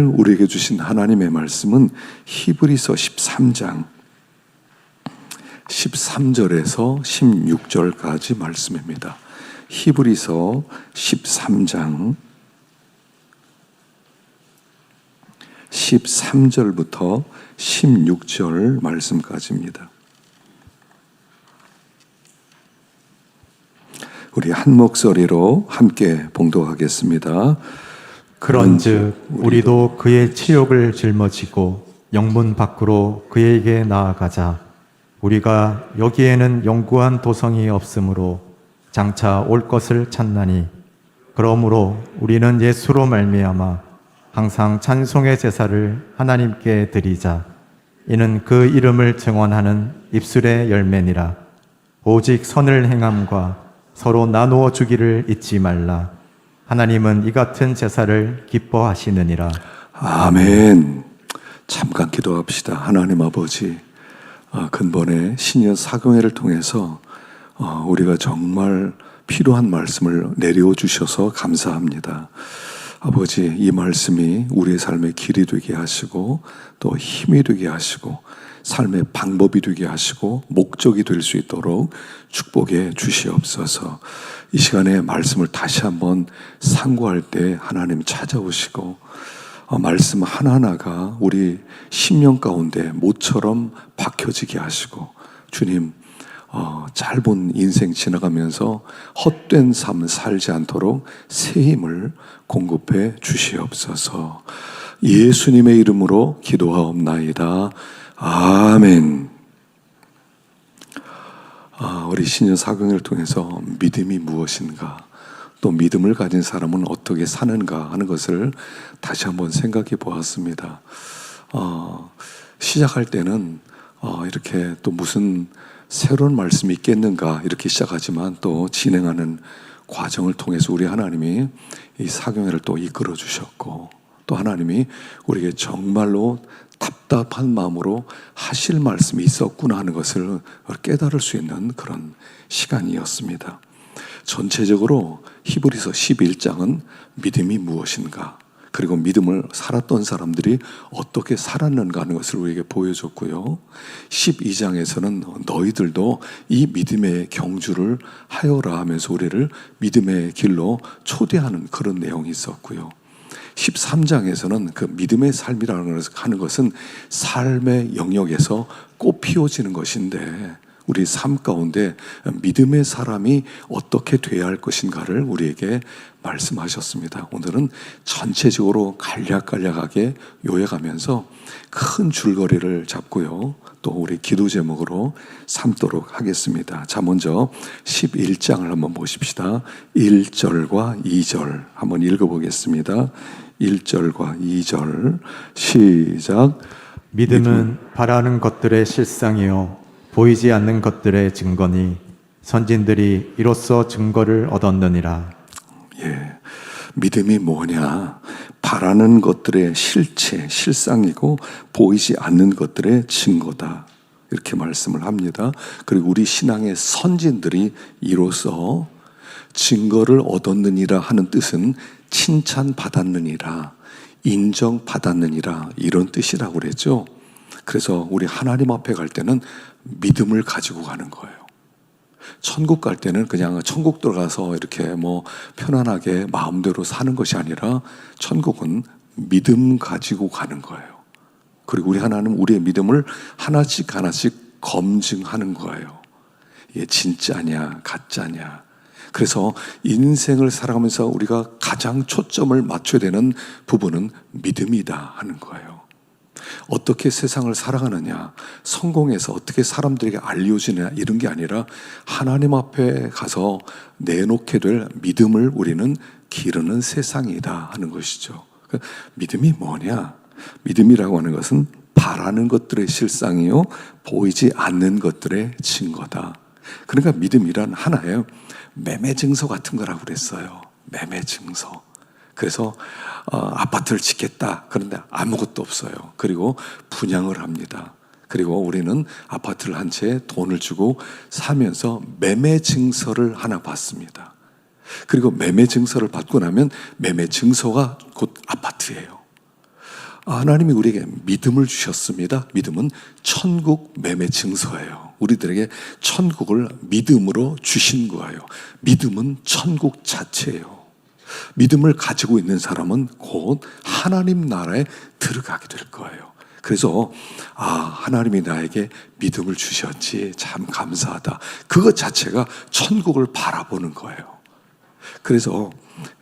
우리에게 주신 하나님의 말씀은 히브리서 13장 13절에서 16절까지 말씀입니다. 히브리서 13장 13절부터 16절 말씀까지입니다. 우리 한 목소리로 함께 봉독하겠습니다. 그런즉 우리도 그의 치욕을 짊어지고 영문 밖으로 그에게 나아가자. 우리가 여기에는 영구한 도성이 없으므로 장차 올 것을 찾나니, 그러므로 우리는 예수로 말미암아 항상 찬송의 제사를 하나님께 드리자. 이는 그 이름을 증언하는 입술의 열매니라. 오직 선을 행함과 서로 나누어 주기를 잊지 말라. 하나님은 이 같은 제사를 기뻐하시느니라. 아멘. 잠깐 기도합시다. 하나님 아버지, 근본의 신년 사경회를 통해서 우리가 정말 필요한 말씀을 내려 주셔서 감사합니다. 아버지, 이 말씀이 우리의 삶의 길이 되게 하시고 또 힘이 되게 하시고 삶의 방법이 되게 하시고 목적이 될 수 있도록 축복해 주시옵소서. 이 시간에 말씀을 다시 한번 상고할 때 하나님 찾아오시고 말씀 하나하나가 우리 심령 가운데 못처럼 박혀지게 하시고, 주님 짧은 인생 지나가면서 헛된 삶 살지 않도록 새 힘을 공급해 주시옵소서. 예수님의 이름으로 기도하옵나이다. 아멘. 우리 신년 사경을 통해서 믿음이 무엇인가, 또 믿음을 가진 사람은 어떻게 사는가 하는 것을 다시 한번 생각해 보았습니다. 시작할 때는 이렇게 또 무슨 새로운 말씀이 있겠는가 이렇게 시작하지만, 또 진행하는 과정을 통해서 우리 하나님이 이 사경회를 또 이끌어 주셨고, 또 하나님이 우리에게 정말로 답답한 마음으로 하실 말씀이 있었구나 하는 것을 깨달을 수 있는 그런 시간이었습니다. 전체적으로 히브리서 11장은 믿음이 무엇인가, 그리고 믿음을 살았던 사람들이 어떻게 살았는가 하는 것을 우리에게 보여줬고요. 12장에서는 너희들도 이 믿음의 경주를 하여라 하면서 우리를 믿음의 길로 초대하는 그런 내용이 있었고요. 13장에서는 그 믿음의 삶이라는 하는 것은 삶의 영역에서 꽃 피워지는 것인데, 우리 삶 가운데 믿음의 사람이 어떻게 돼야 할 것인가를 우리에게 말씀하셨습니다. 오늘은 전체적으로 간략간략하게 요약하면서 큰 줄거리를 잡고요, 또 우리 기도 제목으로 삼도록 하겠습니다. 자, 먼저 11장을 한번 보십시다. 1절과 2절 한번 읽어보겠습니다. 1절과 2절 시작. 믿음은 바라는 것들의 실상이요 보이지 않는 것들의 증거니, 선진들이 이로써 증거를 얻었느니라. 믿음이 뭐냐? 바라는 것들의 실체, 실상이고 보이지 않는 것들의 증거다, 이렇게 말씀을 합니다. 그리고 우리 신앙의 선진들이 이로써 증거를 얻었느니라 하는 뜻은 칭찬받았느니라, 인정받았느니라, 이런 뜻이라고 그랬죠. 그래서 우리 하나님 앞에 갈 때는 믿음을 가지고 가는 거예요. 천국 갈 때는 그냥 천국 들어가서 이렇게 편안하게 마음대로 사는 것이 아니라, 천국은 믿음 가지고 가는 거예요. 그리고 우리 하나님 우리의 믿음을 하나씩 하나씩 검증하는 거예요. 이게 진짜냐 가짜냐. 그래서 인생을 살아가면서 우리가 가장 초점을 맞춰야 되는 부분은 믿음이다 하는 거예요. 어떻게 세상을 살아가느냐, 성공해서 어떻게 사람들에게 알려지느냐, 이런 게 아니라 하나님 앞에 가서 내놓게 될 믿음을 우리는 기르는 세상이다 하는 것이죠. 믿음이 뭐냐? 믿음이라고 하는 것은 바라는 것들의 실상이요 보이지 않는 것들의 증거다. 그러니까 믿음이란 하나의 매매 증서 같은 거라고 그랬어요. 매매 증서. 그래서 아파트를 짓겠다. 그런데 아무것도 없어요. 그리고 분양을 합니다. 그리고 우리는 아파트를 한 채 돈을 주고 사면서 매매 증서를 하나 받습니다. 그리고 매매 증서를 받고 나면 매매 증서가 곧 아파트예요. 하나님이 우리에게 믿음을 주셨습니다. 믿음은 천국 매매 증서예요. 우리들에게 천국을 믿음으로 주신 거예요. 믿음은 천국 자체예요. 믿음을 가지고 있는 사람은 곧 하나님 나라에 들어가게 될 거예요. 그래서 하나님이 나에게 믿음을 주셨지 참 감사하다. 그것 자체가 천국을 바라보는 거예요. 그래서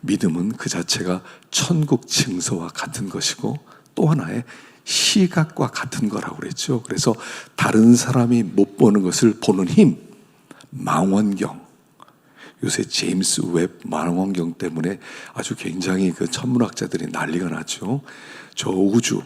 믿음은 그 자체가 천국 증서와 같은 것이고 또 하나의 시각과 같은 거라고 그랬죠. 그래서 다른 사람이 못 보는 것을 보는 힘, 망원경. 요새 제임스 웹 망원경 때문에 아주 굉장히 그 천문학자들이 난리가 났죠. 저 우주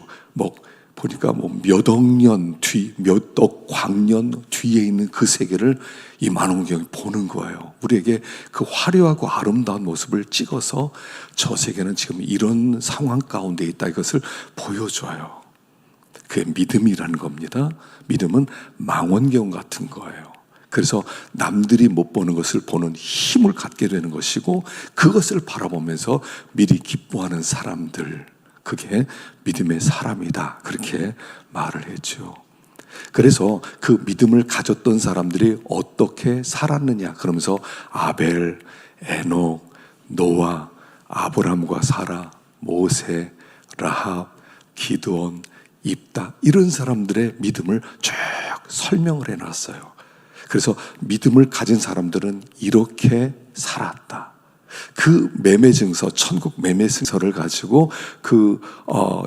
보니까 몇 억 년 뒤, 몇 억 광년 뒤에 있는 그 세계를 이 망원경이 보는 거예요. 우리에게 그 화려하고 아름다운 모습을 찍어서 저 세계는 지금 이런 상황 가운데 있다, 이것을 보여줘요. 그게 믿음이라는 겁니다. 믿음은 망원경 같은 거예요. 그래서 남들이 못 보는 것을 보는 힘을 갖게 되는 것이고, 그것을 바라보면서 미리 기뻐하는 사람들, 그게 믿음의 사람이다, 그렇게 말을 했죠. 그래서 그 믿음을 가졌던 사람들이 어떻게 살았느냐, 그러면서 아벨, 에녹, 노아, 아브람과 사라, 모세, 라합, 기드온, 입다, 이런 사람들의 믿음을 쭉 설명을 해놨어요. 그래서 믿음을 가진 사람들은 이렇게 살았다. 그 매매 증서, 천국 매매 증서를 가지고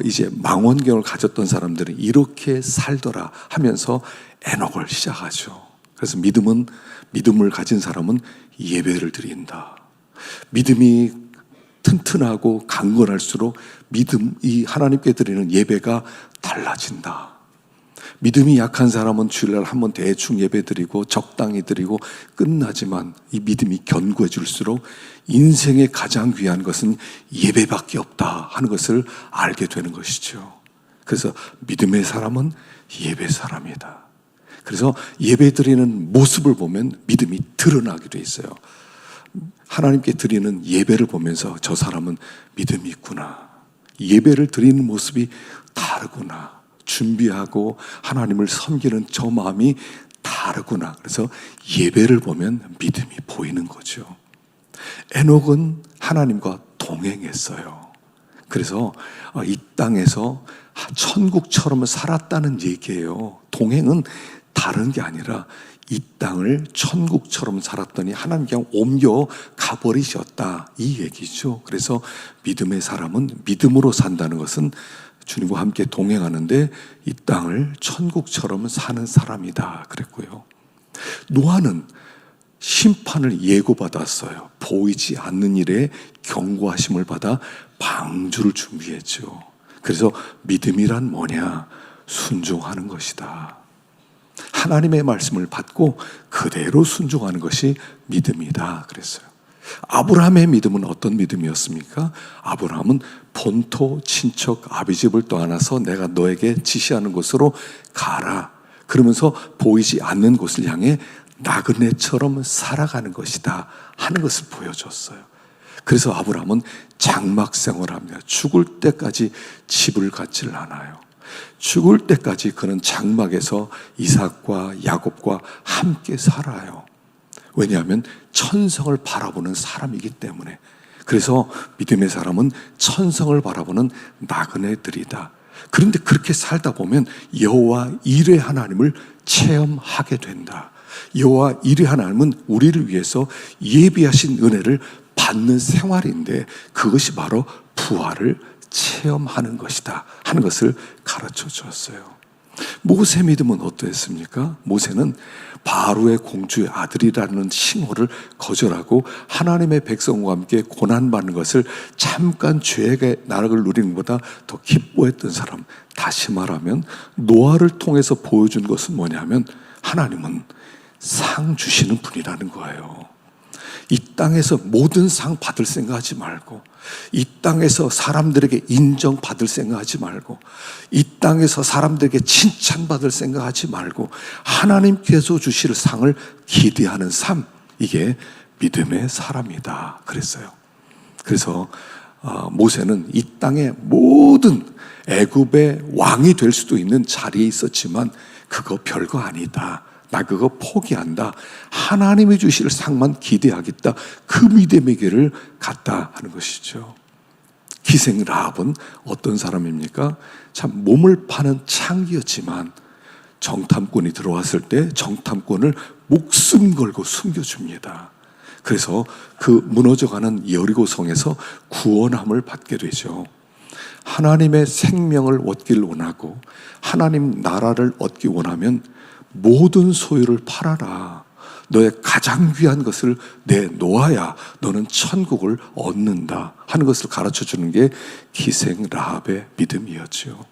이제 망원경을 가졌던 사람들은 이렇게 살더라 하면서 에녹을 시작하죠. 그래서 믿음을 가진 사람은 예배를 드린다. 믿음이 튼튼하고 강건할수록 이 하나님께 드리는 예배가 달라진다. 믿음이 약한 사람은 주일날 한번 대충 예배 드리고 적당히 드리고 끝나지만, 이 믿음이 견고해질수록 인생의 가장 귀한 것은 예배밖에 없다 하는 것을 알게 되는 것이죠. 그래서 믿음의 사람은 예배 사람이다. 그래서 예배 드리는 모습을 보면 믿음이 드러나게 돼 있어요. 하나님께 드리는 예배를 보면서 저 사람은 믿음이 있구나, 예배를 드리는 모습이 다르구나, 준비하고 하나님을 섬기는 저 마음이 다르구나. 그래서 예배를 보면 믿음이 보이는 거죠. 에녹은 하나님과 동행했어요. 그래서 이 땅에서 천국처럼 살았다는 얘기예요. 동행은 다른 게 아니라 이 땅을 천국처럼 살았더니 하나님 그냥 옮겨 가버리셨다, 이 얘기죠. 그래서 믿음의 사람은 믿음으로 산다는 것은 주님과 함께 동행하는데 이 땅을 천국처럼 사는 사람이다 그랬고요. 노아는 심판을 예고받았어요. 보이지 않는 일에 경고하심을 받아 방주를 준비했죠. 그래서 믿음이란 뭐냐? 순종하는 것이다. 하나님의 말씀을 받고 그대로 순종하는 것이 믿음이다 그랬어요. 아브라함의 믿음은 어떤 믿음이었습니까? 아브라함은 본토 친척 아비 집을 떠나서 내가 너에게 지시하는 곳으로 가라, 그러면서 보이지 않는 곳을 향해 나그네처럼 살아가는 것이다 하는 것을 보여줬어요. 그래서 아브라함은 장막 생활을 합니다. 죽을 때까지 집을 갖질 않아요. 죽을 때까지 그는 장막에서 이삭과 야곱과 함께 살아요. 왜냐하면 천성을 바라보는 사람이기 때문에. 그래서 믿음의 사람은 천성을 바라보는 나그네들이다. 그런데 그렇게 살다 보면 여호와 일의 하나님을 체험하게 된다. 여호와 일의 하나님은 우리를 위해서 예비하신 은혜를 받는 생활인데, 그것이 바로 부활을 체험하는 것이다 하는 것을 가르쳐 주었어요. 모세 믿음은 어떠했습니까? 모세는 바로의 공주의 아들이라는 칭호를 거절하고 하나님의 백성과 함께 고난받는 것을 잠깐 죄의 나락을 누리는 것보다 더 기뻐했던 사람. 다시 말하면 노아를 통해서 보여준 것은 뭐냐면 하나님은 상 주시는 분이라는 거예요. 이 땅에서 모든 상 받을 생각하지 말고, 이 땅에서 사람들에게 인정받을 생각하지 말고, 이 땅에서 사람들에게 칭찬받을 생각하지 말고 하나님께서 주실 상을 기대하는 삶, 이게 믿음의 사람이다 그랬어요. 그래서 모세는 이 땅의 모든 애굽의 왕이 될 수도 있는 자리에 있었지만 그거 별거 아니다. 나 그거 포기한다. 하나님이 주실 상만 기대하겠다. 그 믿음의 길을 갔다 하는 것이죠. 기생 라합은 어떤 사람입니까? 참 몸을 파는 창기였지만 정탐꾼이 들어왔을 때 정탐꾼을 목숨 걸고 숨겨줍니다. 그래서 그 무너져가는 여리고 성에서 구원함을 받게 되죠. 하나님의 생명을 얻기를 원하고 하나님 나라를 얻기 원하면 모든 소유를 팔아라. 너의 가장 귀한 것을 내놓아야 너는 천국을 얻는다 하는 것을 가르쳐주는 게 기생 라합의 믿음이었죠.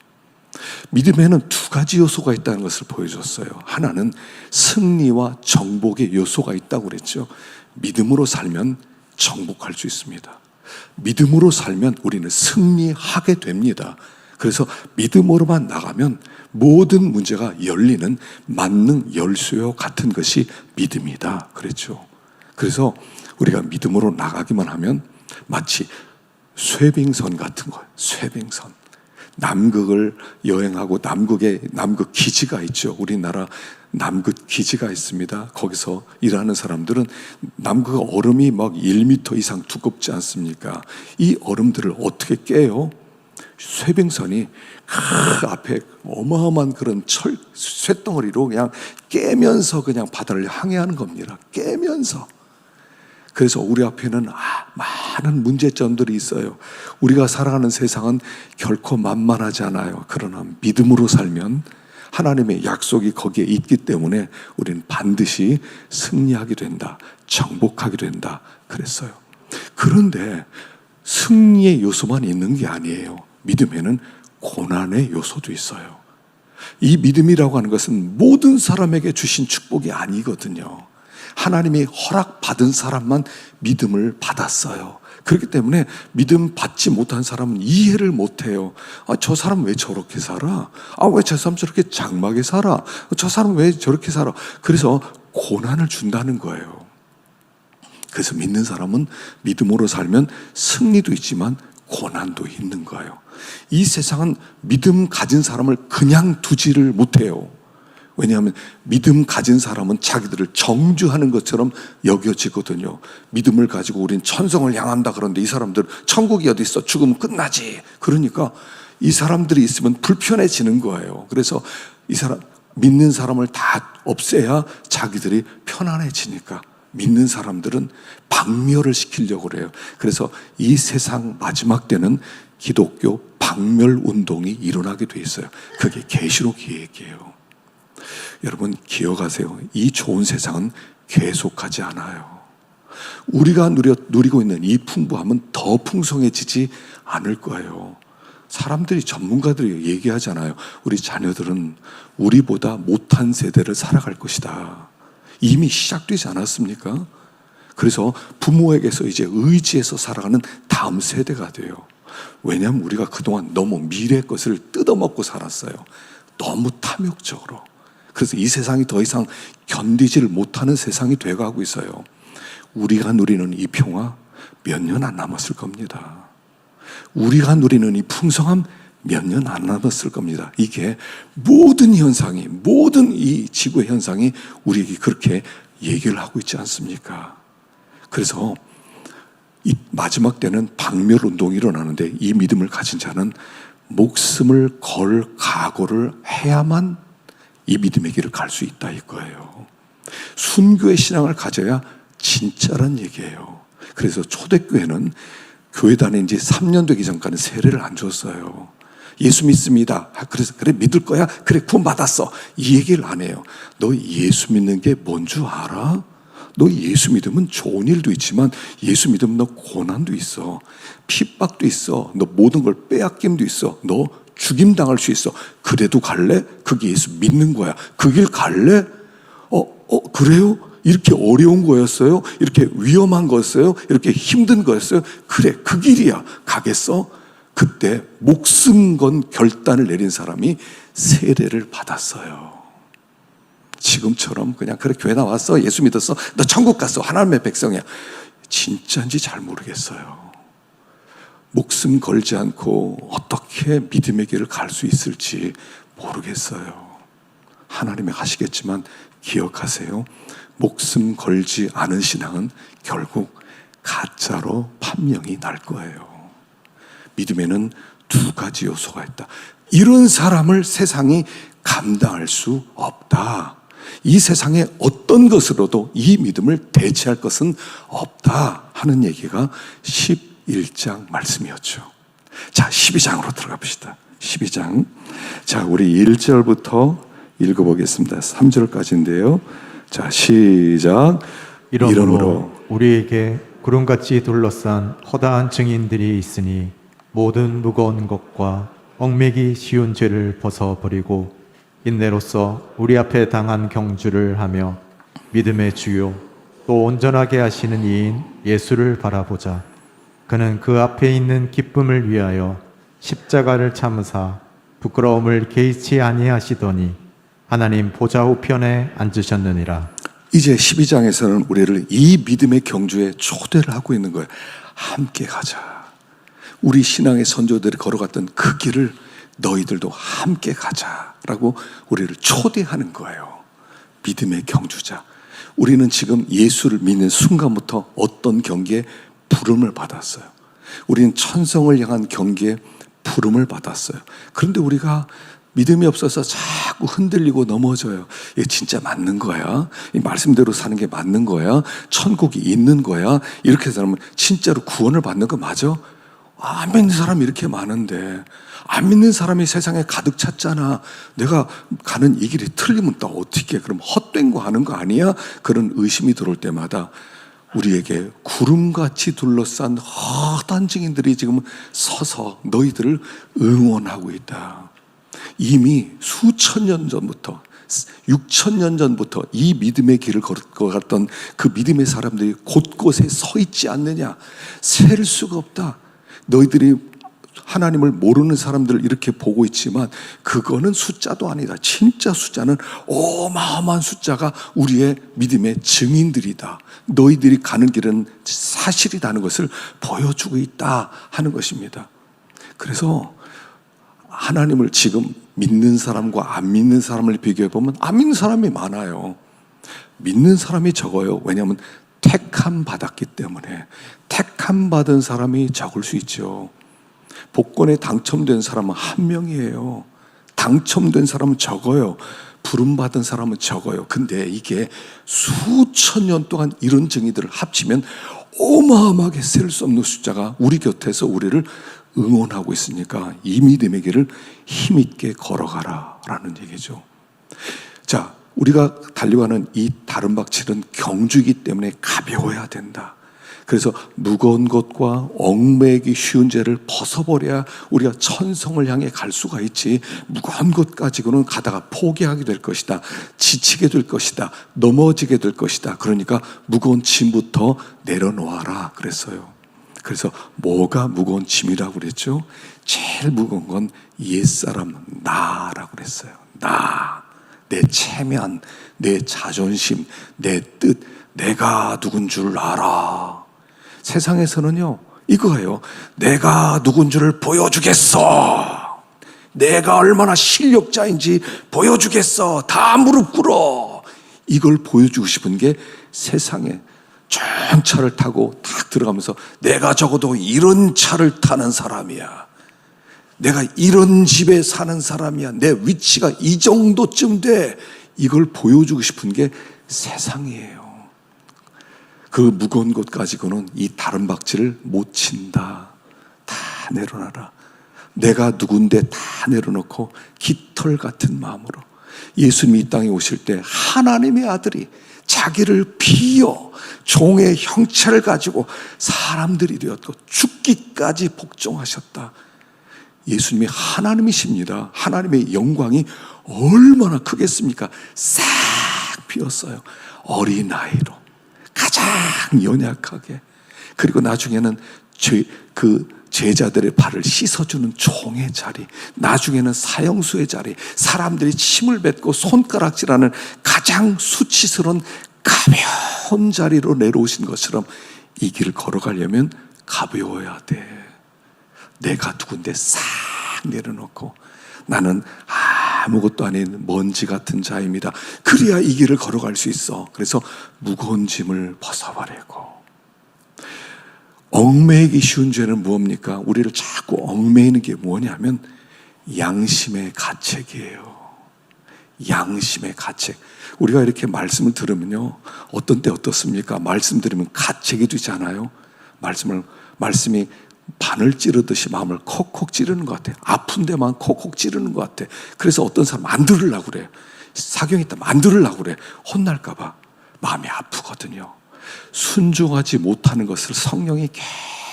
믿음에는 두 가지 요소가 있다는 것을 보여줬어요. 하나는 승리와 정복의 요소가 있다고 그랬죠. 믿음으로 살면 정복할 수 있습니다. 믿음으로 살면 우리는 승리하게 됩니다. 그래서 믿음으로만 나가면 모든 문제가 열리는 만능 열쇠와 같은 것이 믿음이다 그랬죠. 그래서 우리가 믿음으로 나가기만 하면 마치 쇠빙선 같은 거예요. 쇠빙선. 남극을 여행하고 남극 기지가 있죠. 우리나라 남극 기지가 있습니다. 거기서 일하는 사람들은 남극 얼음이 막 1m 이상 두껍지 않습니까? 이 얼음들을 어떻게 깨요? 쇠빙선이 그 앞에 어마어마한 그런 쇳덩어리로 그냥 깨면서 그냥 바다를 항해하는 겁니다. 깨면서. 그래서 우리 앞에는 많은 문제점들이 있어요. 우리가 살아가는 세상은 결코 만만하지 않아요. 그러나 믿음으로 살면 하나님의 약속이 거기에 있기 때문에 우리는 반드시 승리하게 된다. 정복하게 된다. 그랬어요. 그런데 승리의 요소만 있는 게 아니에요. 믿음에는 고난의 요소도 있어요. 이 믿음이라고 하는 것은 모든 사람에게 주신 축복이 아니거든요. 하나님이 허락받은 사람만 믿음을 받았어요. 그렇기 때문에 믿음 받지 못한 사람은 이해를 못해요. 저 사람 왜 저렇게 살아? 왜 저 사람 저렇게 장막에 살아? 저 사람 왜 저렇게 살아? 그래서 고난을 준다는 거예요. 그래서 믿는 사람은 믿음으로 살면 승리도 있지만 고난도 있는 거예요. 이 세상은 믿음 가진 사람을 그냥 두지를 못해요. 왜냐하면 믿음 가진 사람은 자기들을 정죄하는 것처럼 여겨지거든요. 믿음을 가지고 우린 천성을 향한다 그러는데 이 사람들 천국이 어디 있어? 죽으면 끝나지. 그러니까 이 사람들이 있으면 불편해지는 거예요. 그래서 이 사람 믿는 사람을 다 없애야 자기들이 편안해지니까 믿는 사람들은 박멸을 시키려고 그래요. 그래서 이 세상 마지막 때는 기독교 박멸 운동이 일어나게 돼 있어요. 그게 계시록 계획이에요. 여러분 기억하세요. 이 좋은 세상은 계속하지 않아요. 우리가 누리고 있는 이 풍부함은 더 풍성해지지 않을 거예요. 사람들이 전문가들이 얘기하잖아요. 우리 자녀들은 우리보다 못한 세대를 살아갈 것이다. 이미 시작되지 않았습니까? 그래서 부모에게서 이제 의지해서 살아가는 다음 세대가 돼요. 왜냐하면 우리가 그동안 너무 미래의 것을 뜯어먹고 살았어요. 너무 탐욕적으로. 그래서 이 세상이 더 이상 견디지를 못하는 세상이 돼가고 있어요. 우리가 누리는 이 평화 몇 년 안 남았을 겁니다. 우리가 누리는 이 풍성함 몇 년 안 남았을 겁니다. 이게 모든 현상이, 모든 이 지구의 현상이 우리에게 그렇게 얘기를 하고 있지 않습니까? 그래서 이 마지막 때는 박멸 운동이 일어나는데 이 믿음을 가진 자는 목숨을 걸 각오를 해야만 이 믿음의 길을 갈 수 있다 이거예요. 순교의 신앙을 가져야 진짜란 얘기예요. 그래서 초대교회는 교회 다닌 지 3년 되기 전까지는 세례를 안 줬어요. 예수 믿습니다. 그래서 그래 믿을 거야? 그래 구원받았어. 이 얘기를 안 해요. 너 예수 믿는 게 뭔 줄 알아? 너 예수 믿으면 좋은 일도 있지만 예수 믿으면 너 고난도 있어. 핍박도 있어. 너 모든 걸 빼앗김도 있어. 너 죽임당할 수 있어. 그래도 갈래? 그게 예수 믿는 거야. 그 길 갈래? 그래요? 이렇게 어려운 거였어요? 이렇게 위험한 거였어요? 이렇게 힘든 거였어요? 그래, 그 길이야. 가겠어? 그때 목숨 건 결단을 내린 사람이 세례를 받았어요. 지금처럼 그냥 그래 교회 나왔어, 예수 믿었어, 너 천국 갔어, 하나님의 백성이야. 진짜인지 잘 모르겠어요. 목숨 걸지 않고 어떻게 믿음의 길을 갈 수 있을지 모르겠어요. 하나님이 하시겠지만 기억하세요. 목숨 걸지 않은 신앙은 결국 가짜로 판명이 날 거예요. 믿음에는 두 가지 요소가 있다. 이런 사람을 세상이 감당할 수 없다. 이 세상의 어떤 것으로도 이 믿음을 대체할 것은 없다 하는 얘기가 11장 말씀이었죠. 자, 12장으로 들어가 봅시다. 12장. 자, 우리 1절부터 읽어보겠습니다. 3절까지인데요. 자, 시작. 이러므로 우리에게 구름같이 둘러싼 허다한 증인들이 있으니 모든 무거운 것과 얽매기 쉬운 죄를 벗어버리고 인내로써 우리 앞에 당한 경주를 하며 믿음의 주요 또 온전하게 하시는 이인 예수를 바라보자. 그는 그 앞에 있는 기쁨을 위하여 십자가를 참으사 부끄러움을 개의치 아니하시더니 하나님 보좌 우편에 앉으셨느니라. 이제 12장에서는 우리를 이 믿음의 경주에 초대를 하고 있는 거예요. 함께 가자. 우리 신앙의 선조들이 걸어갔던 그 길을 너희들도 함께 가자라고 우리를 초대하는 거예요. 믿음의 경주자. 우리는 지금 예수를 믿는 순간부터 어떤 경기에 부름을 받았어요. 우리는 천성을 향한 경기에 부름을 받았어요. 그런데 우리가 믿음이 없어서 자꾸 흔들리고 넘어져요. 이게 진짜 맞는 거야? 이 말씀대로 사는 게 맞는 거야? 천국이 있는 거야? 이렇게 살면 진짜로 구원을 받는 거 맞아? 안 믿는 사람이 이렇게 많은데, 안 믿는 사람이 세상에 가득 찼잖아. 내가 가는 이 길이 틀리면 또 어떻게 해? 그럼 헛된 거 하는 거 아니야? 그런 의심이 들어올 때마다 우리에게 구름같이 둘러싼 허다한 증인들이 지금 서서 너희들을 응원하고 있다. 이미 수천 년 전부터 6천 년 전부터 이 믿음의 길을 걸어갔던 그 믿음의 사람들이 곳곳에 서 있지 않느냐. 셀 수가 없다. 너희들이 하나님을 모르는 사람들을 이렇게 보고 있지만 그거는 숫자도 아니다. 진짜 숫자는 어마어마한 숫자가 우리의 믿음의 증인들이다. 너희들이 가는 길은 사실이라는 것을 보여주고 있다 하는 것입니다. 그래서 하나님을 지금 믿는 사람과 안 믿는 사람을 비교해 보면 안 믿는 사람이 많아요. 믿는 사람이 적어요. 왜냐하면 택함 받았기 때문에. 택함 받은 사람이 적을 수 있죠. 복권에 당첨된 사람은 한 명이에요. 당첨된 사람은 적어요. 부름받은 사람은 적어요. 근데 이게 수천 년 동안 이런 증인들을 합치면 어마어마하게 셀 수 없는 숫자가 우리 곁에서 우리를 응원하고 있으니까 이 믿음의 길을 힘있게 걸어가라 라는 얘기죠. 자, 우리가 달려가는 이 다름박질은 경주이기 때문에 가벼워야 된다. 그래서 무거운 것과 얽매기 쉬운 죄를 벗어버려야 우리가 천성을 향해 갈 수가 있지. 무거운 것 가지고는 가다가 포기하게 될 것이다. 지치게 될 것이다. 넘어지게 될 것이다. 그러니까 무거운 짐부터 내려놓아라 그랬어요. 그래서 뭐가 무거운 짐이라고 그랬죠? 제일 무거운 건 옛사람 나라고 그랬어요. 나, 내 체면, 내 자존심, 내 뜻, 내가 누군 줄 알아. 세상에서는요, 이거예요. 내가 누군 줄을 보여주겠어. 내가 얼마나 실력자인지 보여주겠어. 다 무릎 꿇어. 이걸 보여주고 싶은 게 세상에 좋은 차를 타고 딱 들어가면서 내가 적어도 이런 차를 타는 사람이야. 내가 이런 집에 사는 사람이야. 내 위치가 이 정도쯤 돼. 이걸 보여주고 싶은 게 세상이에요. 그 무거운 것 가지고는 이 다름박질을 못 친다. 다 내려놔라. 내가 누군데 다 내려놓고 깃털 같은 마음으로 예수님이 이 땅에 오실 때 하나님의 아들이 자기를 비어 종의 형체를 가지고 사람들이 되었고 죽기까지 복종하셨다. 예수님이 하나님이십니다. 하나님의 영광이 얼마나 크겠습니까? 싹 비었어요. 어린아이로 가장 연약하게. 그리고 나중에는 그 제자들의 발을 씻어주는 종의 자리, 나중에는 사형수의 자리, 사람들이 침을 뱉고 손가락질하는 가장 수치스러운 가벼운 자리로 내려오신 것처럼 이 길을 걸어가려면 가벼워야 돼. 내가 누군데 싹 내려놓고 나는 아무것도 아닌 먼지 같은 자입니다. 그래야 이 길을 걸어갈 수 있어. 그래서 무거운 짐을 벗어버리고. 얽매이기 쉬운 죄는 무엇입니까? 우리를 자꾸 얽매이는 게 뭐냐면 양심의 가책이에요. 양심의 가책. 우리가 이렇게 말씀을 들으면요, 어떤 때 어떻습니까? 말씀 들으면 가책이 되잖아요. 말씀이 바늘 찌르듯이 마음을 콕콕 찌르는 것 같아요. 아픈 데만 콕콕 찌르는 것 같아요. 그래서 어떤 사람 안 들으려고 그래요. 사경이 있다면 안 들으려고 그래요. 혼날까봐 마음이 아프거든요. 순종하지 못하는 것을 성령이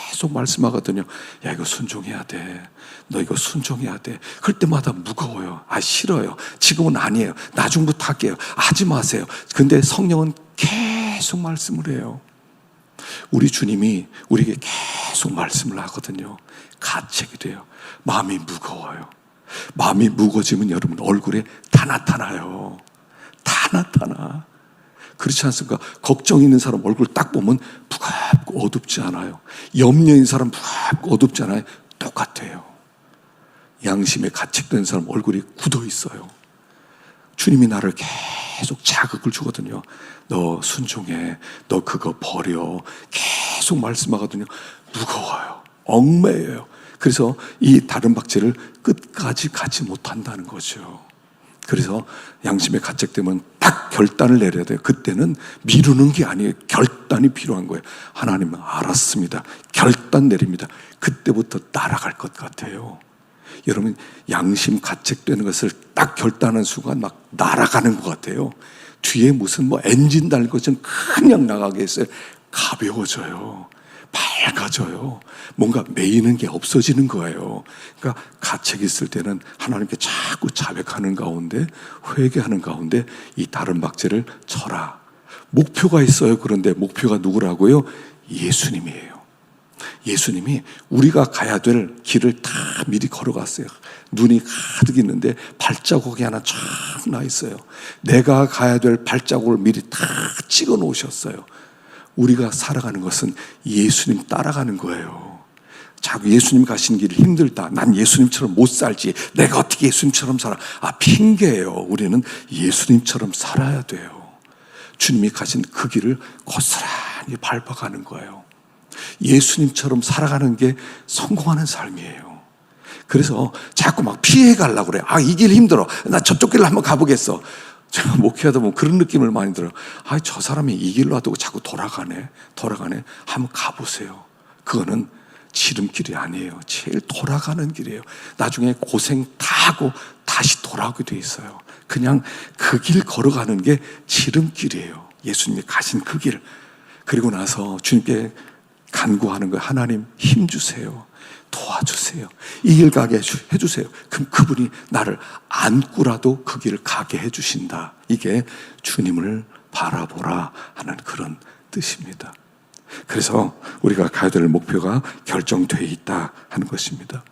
계속 말씀하거든요. 야, 이거 순종해야 돼. 너 이거 순종해야 돼. 그럴 때마다 무거워요. 싫어요. 지금은 아니에요. 나중부터 할게요. 하지 마세요. 근데 성령은 계속 말씀을 해요. 우리 주님이 우리에게 계속 말씀을 하거든요. 가책이 돼요. 마음이 무거워요. 마음이 무거워지면 여러분 얼굴에 다 나타나요. 다 나타나. 그렇지 않습니까? 걱정 있는 사람 얼굴 딱 보면 무겁고 어둡지 않아요. 염려 있는 사람 무겁고 어둡지 않아요. 똑같아요. 양심에 가책된 사람 얼굴이 굳어 있어요. 주님이 나를 계속 자극을 주거든요. 너 순종해. 너 그거 버려. 계속 말씀하거든요. 무거워요. 얽매여요. 그래서 이 다른 박제를 끝까지 가지 못한다는 거죠. 그래서 양심에 가책되면 딱 결단을 내려야 돼요. 그때는 미루는 게 아니에요. 결단이 필요한 거예요. 하나님은 알았습니다. 결단 내립니다. 그때부터 날아갈 것 같아요. 여러분, 양심 가책되는 것을 딱 결단하는 순간 막 날아가는 것 같아요. 뒤에 무슨 엔진 달린 것처럼 그냥 나가게 했어요. 가벼워져요. 밝아져요. 뭔가 매이는 게 없어지는 거예요. 그러니까 가책이 있을 때는 하나님께 자꾸 자백하는 가운데, 회개하는 가운데 이 다른 박제를 쳐라. 목표가 있어요. 그런데 목표가 누구라고요? 예수님이에요. 예수님이 우리가 가야 될 길을 다 미리 걸어갔어요. 눈이 가득 있는데 발자국이 하나 쫙 나 있어요. 내가 가야 될 발자국을 미리 다 찍어 놓으셨어요. 우리가 살아가는 것은 예수님 따라가는 거예요. 자꾸 예수님 가신 길이 힘들다. 난 예수님처럼 못 살지. 내가 어떻게 예수님처럼 살아? 핑계예요. 우리는 예수님처럼 살아야 돼요. 주님이 가신 그 길을 고스란히 밟아가는 거예요. 예수님처럼 살아가는 게 성공하는 삶이에요. 그래서 자꾸 막 피해 가려고 그래. 이 길 힘들어. 나 저쪽 길로 한번 가보겠어. 제가 목회하다 보면 그런 느낌을 많이 들어요. 저 사람이 이 길로 하다고 자꾸 돌아가네. 한번 가보세요. 그거는 지름길이 아니에요. 제일 돌아가는 길이에요. 나중에 고생 다 하고 다시 돌아오게 돼 있어요. 그냥 그 길 걸어가는 게 지름길이에요. 예수님이 가신 그 길. 그리고 나서 주님께 간구하는 거예요. 하나님 힘 주세요. 도와주세요. 이 길 가게 해주세요. 그럼 그분이 나를 안고라도 그 길을 가게 해주신다. 이게 주님을 바라보라 하는 그런 뜻입니다. 그래서 우리가 가야 될 목표가 결정되어 있다 하는 것입니다.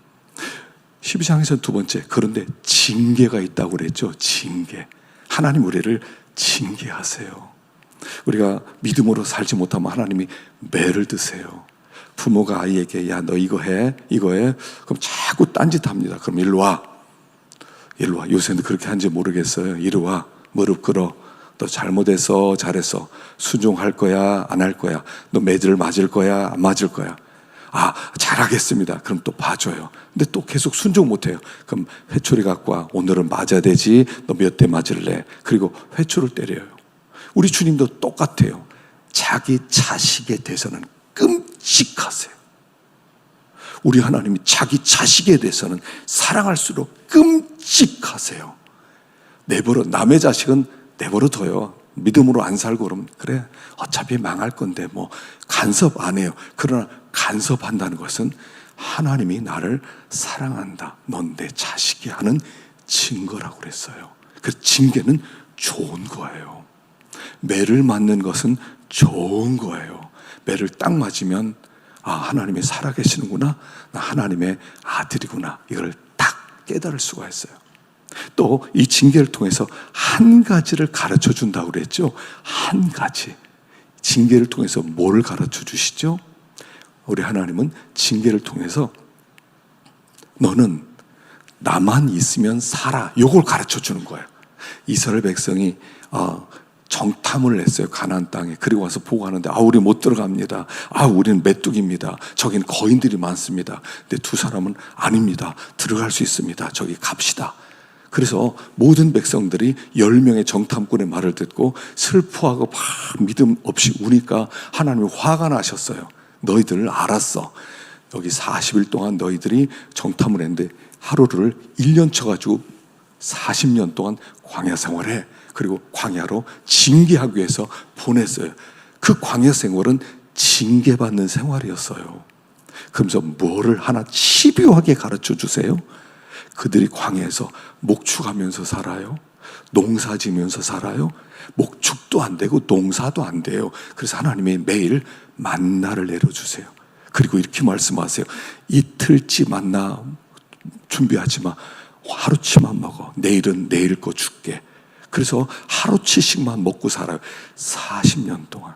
12장에서 두 번째, 그런데 징계가 있다고 그랬죠. 징계. 하나님 우리를 징계하세요. 우리가 믿음으로 살지 못하면 하나님이 매를 드세요. 부모가 아이에게 야, 너 이거 해. 그럼 자꾸 딴짓합니다. 그럼 일로 와. 요새는 그렇게 하는지 모르겠어요. 이리 와. 무릎 꿇어. 너 잘못했어, 잘했어. 순종할 거야, 안 할 거야. 너 매질 맞을 거야, 안 맞을 거야. 잘하겠습니다. 그럼 또 봐줘요. 근데 또 계속 순종 못해요. 그럼 회초리 갖고 와. 오늘은 맞아야 되지. 너 몇 대 맞을래? 그리고 회초를 때려요. 우리 주님도 똑같아요. 자기 자식에 대해서는 끔찍하세요. 우리 하나님이 자기 자식에 대해서는 사랑할수록 끔찍하세요. 남의 자식은 내버려둬요. 믿음으로 안 살고 그러면 그래 어차피 망할 건데 간섭 안 해요. 그러나 간섭한다는 것은 하나님이 나를 사랑한다. 넌 내 자식이 하는 증거라고 그랬어요. 그 징계는 좋은 거예요. 매를 맞는 것은 좋은 거예요. 매를 딱 맞으면 하나님이 살아계시는구나. 나 하나님의 아들이구나. 이걸 딱 깨달을 수가 있어요. 또 이 징계를 통해서 한 가지를 가르쳐 준다고 그랬죠. 한 가지. 징계를 통해서 뭘 가르쳐 주시죠? 우리 하나님은 징계를 통해서 너는 나만 있으면 살아. 요걸 가르쳐 주는 거예요. 이스라엘 백성이 정탐을 했어요. 가나안 땅에. 그리고 와서 보고 하는데 우리 못 들어갑니다. 우리는 메뚜기입니다. 저기는 거인들이 많습니다. 근데 두 사람은 아닙니다. 들어갈 수 있습니다. 저기 갑시다. 그래서 모든 백성들이 10명의 정탐꾼의 말을 듣고 슬퍼하고 막 믿음 없이 우니까 하나님이 화가 나셨어요. 너희들 알았어. 여기 40일 동안 너희들이 정탐을 했는데 하루를 1년 쳐가지고 40년 동안 광야 생활해. 그리고 광야로 징계하기 위해서 보냈어요. 그 광야 생활은 징계받는 생활이었어요. 그러면서 뭐를 하나 집요하게 가르쳐 주세요. 그들이 광야에서 목축하면서 살아요. 농사 지면서 살아요. 목축도 안 되고 농사도 안 돼요. 그래서 하나님이 매일 만나를 내려주세요. 그리고 이렇게 말씀하세요. 이틀치 만나 준비하지 마. 하루치만 먹어. 내일은 내일 거 줄게. 그래서 하루치씩만 먹고 살아요. 40년 동안.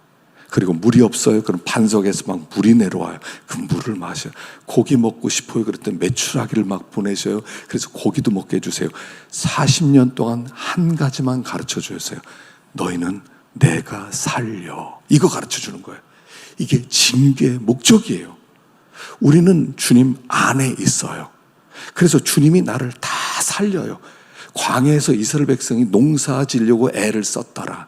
그리고 물이 없어요. 그럼 반석에서 막 물이 내려와요. 그 물을 마셔요. 고기 먹고 싶어요. 그랬더니 메추라기를 막 보내줘요. 그래서 고기도 먹게 해주세요. 40년 동안 한 가지만 가르쳐 주셨어요. 너희는 내가 살려. 이거 가르쳐 주는 거예요. 이게 징계의 목적이에요. 우리는 주님 안에 있어요. 그래서 주님이 나를 다 살려요. 광야에서 이스라엘 백성이 농사 지려고 애를 썼더라.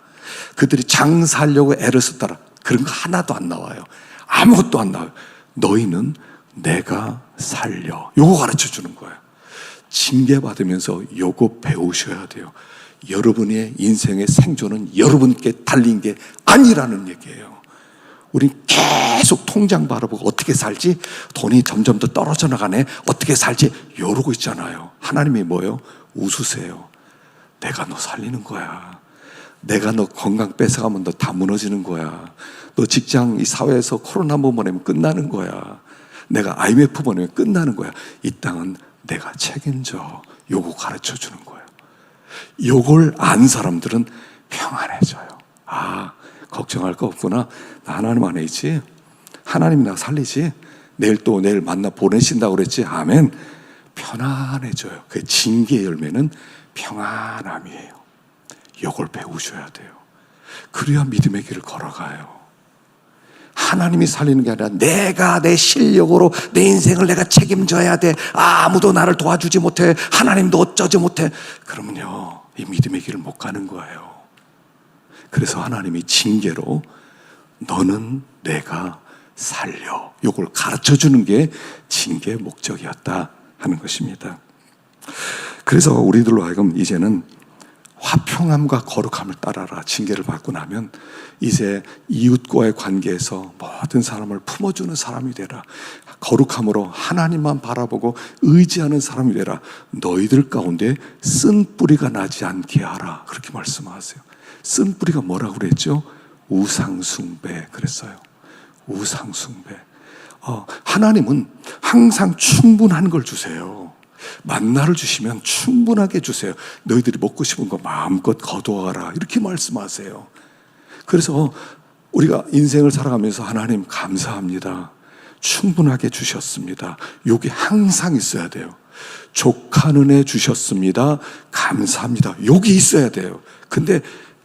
그들이 장사하려고 애를 썼더라. 그런 거 하나도 안 나와요. 아무것도 안 나와요. 너희는 내가 살려. 요거 가르쳐 주는 거예요. 징계받으면서 요거 배우셔야 돼요. 여러분의 인생의 생존은 여러분께 달린 게 아니라는 얘기예요. 우린 계속 통장 바라보고 어떻게 살지? 돈이 점점 더 떨어져 나가네. 어떻게 살지? 이러고 있잖아요. 하나님이 뭐예요? 웃으세요. 내가 너 살리는 거야. 내가 너 건강 뺏어가면 너 다 무너지는 거야. 너 직장 이 사회에서 코로나 한번 보내면 끝나는 거야. 내가 IMF 보내면 끝나는 거야. 이 땅은 내가 책임져. 요거 가르쳐 주는 거예요. 요걸 안 사람들은 평안해져요. 걱정할 거 없구나. 나 하나님 안에 있지. 하나님이 나 살리지. 내일 만나 보내신다고 그랬지. 아멘. 편안해져요. 그 징계의 열매는 평안함이에요. 이걸 배우셔야 돼요. 그래야 믿음의 길을 걸어가요. 하나님이 살리는 게 아니라 내가 내 실력으로 내 인생을 내가 책임져야 돼. 아무도 나를 도와주지 못해. 하나님도 어쩌지 못해. 그러면요, 이 믿음의 길을 못 가는 거예요. 그래서 하나님이 징계로 너는 내가 살려. 이걸 가르쳐 주는 게 징계의 목적이었다 하는 것입니다. 그래서 우리들로 하여금 이제는 화평함과 거룩함을 따라라. 징계를 받고 나면 이제 이웃과의 관계에서 모든 사람을 품어주는 사람이 되라. 거룩함으로 하나님만 바라보고 의지하는 사람이 되라. 너희들 가운데 쓴 뿌리가 나지 않게 하라. 그렇게 말씀하세요. 쓴 뿌리가 뭐라고 그랬죠? 우상숭배 그랬어요. 우상숭배. 하나님은 항상 충분한 걸 주세요. 만나를 주시면 충분하게 주세요. 너희들이 먹고 싶은 거 마음껏 거두어가라. 이렇게 말씀하세요. 그래서 우리가 인생을 살아가면서 하나님 감사합니다. 충분하게 주셨습니다. 이게 항상 있어야 돼요. 족한 은혜 주셨습니다. 감사합니다. 여기 있어야 돼요. 근데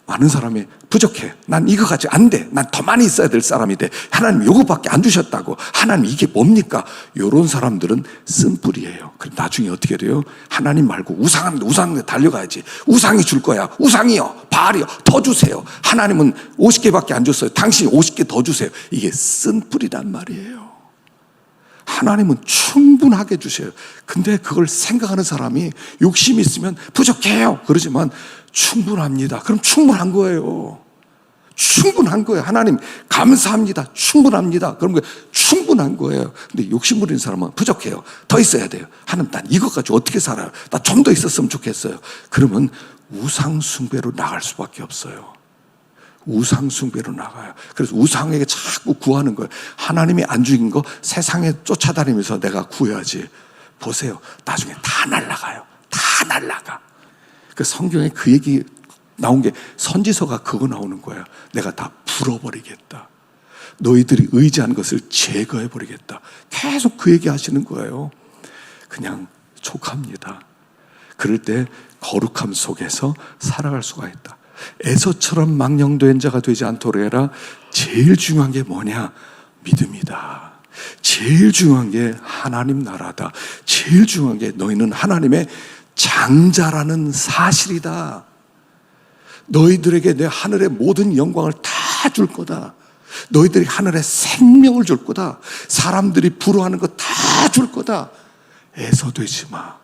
많은 사람이 부족해. 난 이거 가지고 안 돼. 난 더 많이 있어야 될 사람이 돼. 하나님 이거밖에 안 주셨다고. 하나님 이게 뭡니까? 이런 사람들은 쓴뿌리예요. 그럼 나중에 어떻게 돼요? 하나님 말고 우상한테 달려가야지. 우상이 줄 거야. 우상이요. 바알이요. 더 주세요. 하나님은 50개밖에 안 줬어요. 당신이 50개 더 주세요. 이게 쓴뿌리란 말이에요. 하나님은 충분하게 주셔요. 근데 그걸 생각하는 사람이 욕심이 있으면 부족해요. 그러지만 충분합니다. 그럼 충분한 거예요. 충분한 거예요. 하나님 감사합니다. 충분합니다. 그럼 충분한 거예요. 근데 욕심 부리는 사람은 부족해요. 더 있어야 돼요. 하나님 난 이것 가지고 어떻게 살아요? 나 좀 더 있었으면 좋겠어요. 그러면 우상숭배로 나갈 수밖에 없어요. 우상숭배로 나가요. 그래서 우상에게 자꾸 구하는 거예요. 하나님이 안 주긴 거 세상에 쫓아다니면서 내가 구해야지. 보세요. 나중에 다 날아가요. 다 날아가. 그 성경에 그 얘기 나온 게 선지서가 그거 나오는 거예요. 내가 다 불어버리겠다. 너희들이 의지한 것을 제거해버리겠다. 계속 그 얘기 하시는 거예요. 그냥 족합니다. 그럴 때 거룩함 속에서 살아갈 수가 있다. 에서처럼 망령된 자가 되지 않도록 해라. 제일 중요한 게 뭐냐? 믿음이다. 제일 중요한 게 하나님 나라다. 제일 중요한 게 너희는 하나님의 장자라는 사실이다. 너희들에게 내 하늘의 모든 영광을 다 줄 거다. 너희들이 하늘의 생명을 줄 거다. 사람들이 부러워하는 거 다 줄 거다. 애서되지 마.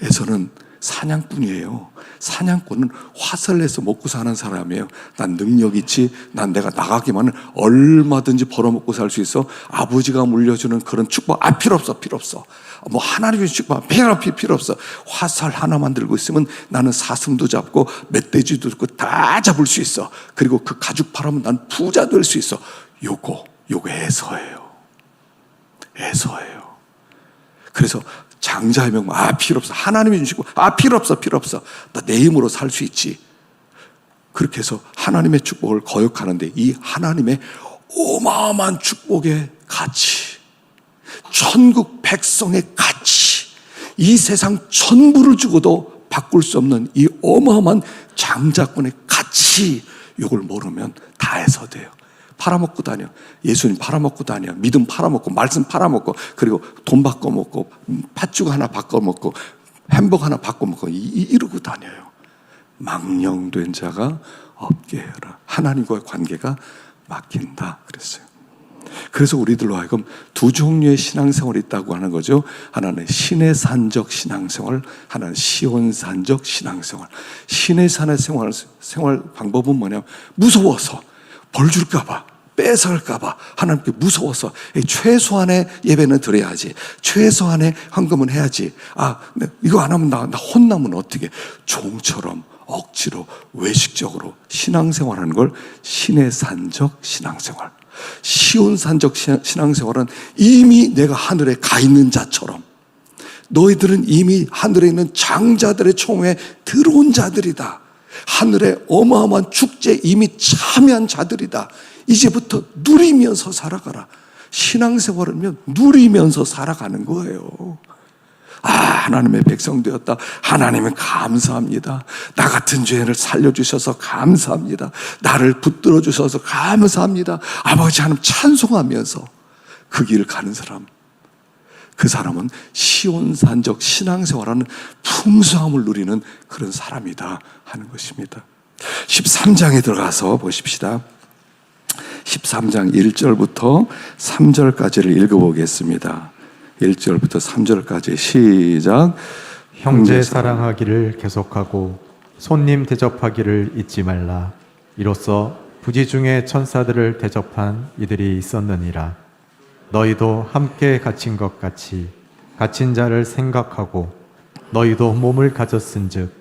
애서는 사냥꾼이에요. 사냥꾼은 화살 내서 먹고 사는 사람이에요. 난 능력 있지. 난 내가 나가기만 하면 얼마든지 벌어먹고 살 수 있어. 아버지가 물려주는 그런 축복 필요 없어. 필요 없어. 뭐 하나님의 축복 필요 없어. 화살 하나만 들고 있으면 나는 사슴도 잡고 멧돼지도 잡고 다 잡을 수 있어. 그리고 그 가죽 팔아면 난 부자 될 수 있어. 요거 애서예요. 애서예요. 그래서 장자의 명분 필요 없어. 하나님이 주시고 필요 없어. 나 내 힘으로 살 수 있지. 그렇게 해서 하나님의 축복을 거역하는데 이 하나님의 어마어마한 축복의 가치, 천국 백성의 가치, 이 세상 전부를 주고도 바꿀 수 없는 이 어마어마한 장자권의 가치, 이걸 모르면 다 해서돼요. 팔아먹고 다녀. 예수님 팔아먹고 다녀. 믿음 팔아먹고, 말씀 팔아먹고, 그리고 돈 바꿔먹고, 팥죽 하나 바꿔먹고, 햄버거 하나 바꿔먹고, 이러고 다녀요. 망령된 자가 없게 해라. 하나님과의 관계가 막힌다 그랬어요. 그래서 우리들로 하여금 두 종류의 신앙생활이 있다고 하는 거죠. 하나는 신의 산적 신앙생활, 하나는 시온산적 신앙생활. 신의 산의 생활 방법은 뭐냐면 무서워서 벌 줄까봐, 뺏어갈까봐, 하나님께 무서워서 최소한의 예배는 드려야지, 최소한의 헌금은 해야지. 이거 안 하면 나 혼나면 어떻게? 종처럼 억지로 외식적으로 신앙생활하는 걸 신의 산적 신앙생활. 시온산적 신앙생활은 이미 내가 하늘에 가 있는 자처럼, 너희들은 이미 하늘에 있는 장자들의 총회에 들어온 자들이다. 하늘의 어마어마한 축제에 이미 참여한 자들이다. 이제부터 누리면서 살아가라. 신앙생활은 누리면서 살아가는 거예요. 하나님의 백성 되었다. 하나님은 감사합니다. 나 같은 죄인을 살려주셔서 감사합니다. 나를 붙들어 주셔서 감사합니다. 아버지 하나님 찬송하면서 그 길을 가는 사람, 그 사람은 시온산적 신앙생활하는 풍성함을 누리는 그런 사람이다 하는 것입니다. 13장에 들어가서 보십시다. 13장 1절부터 3절까지를 읽어보겠습니다. 1절부터 3절까지 시작. 형제 사랑하기를 계속하고 손님 대접하기를 잊지 말라. 이로써 부지 중에 천사들을 대접한 이들이 있었느니라. 너희도 함께 갇힌 것 같이 갇힌 자를 생각하고 너희도 몸을 가졌은즉